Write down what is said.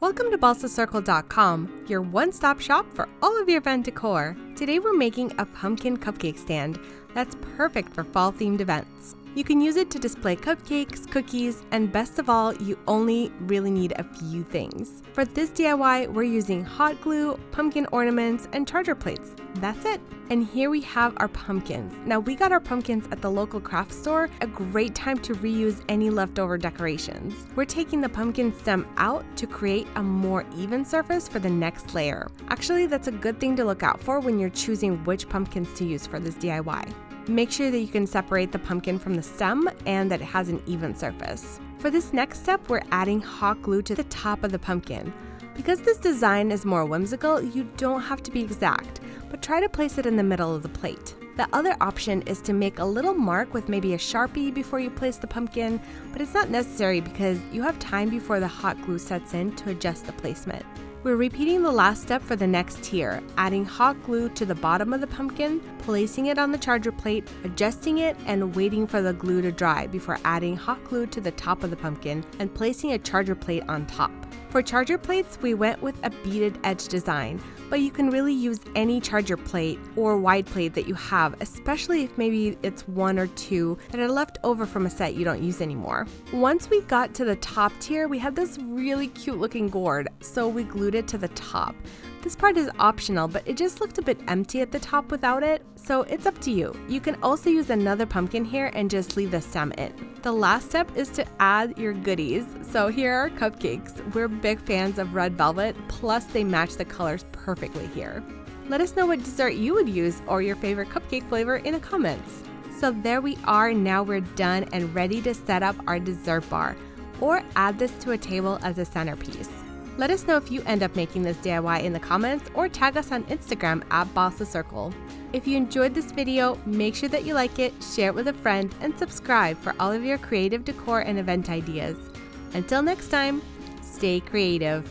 Welcome to BalsaCircle.com, your one-stop shop for all of your event decor. Today we're making a pumpkin cupcake stand that's perfect for fall-themed events. You can use it to display cupcakes, cookies, and best of all, you only really need a few things. For this DIY, we're using hot glue, pumpkin ornaments, and charger plates. That's it. And here we have our pumpkins. Now we got our pumpkins at the local craft store, a great time to reuse any leftover decorations. We're taking the pumpkin stem out to create a more even surface for the next layer. Actually, that's a good thing to look out for when you're choosing which pumpkins to use for this DIY. Make sure that you can separate the pumpkin from the stem and that it has an even surface. For this next step, we're adding hot glue to the top of the pumpkin. Because this design is more whimsical, you don't have to be exact, but try to place it in the middle of the plate. The other option is to make a little mark with maybe a Sharpie before you place the pumpkin, but it's not necessary because you have time before the hot glue sets in to adjust the placement. We're repeating the last step for the next tier, adding hot glue to the bottom of the pumpkin, placing it on the charger plate, adjusting it, and waiting for the glue to dry before adding hot glue to the top of the pumpkin and placing a charger plate on top. For charger plates, we went with a beaded edge design, but you can really use any charger plate or wide plate that you have, especially if maybe it's one or two that are left over from a set you don't use anymore. Once we got to the top tier, we had this really cute looking gourd, so we glued it to the top. This part is optional, but it just looked a bit empty at the top without it, so it's up to you. You can also use another pumpkin here and just leave the stem in. The last step is to add your goodies. So here are cupcakes. We're big fans of red velvet, plus they match the colors perfectly here. Let us know what dessert you would use or your favorite cupcake flavor in the comments. So there we are, now we're done and ready to set up our dessert bar, or add this to a table as a centerpiece. Let us know if you end up making this DIY in the comments or tag us on Instagram at BalsaCircle. If you enjoyed this video, make sure that you like it, share it with a friend, and subscribe for all of your creative decor and event ideas. Until next time, stay creative.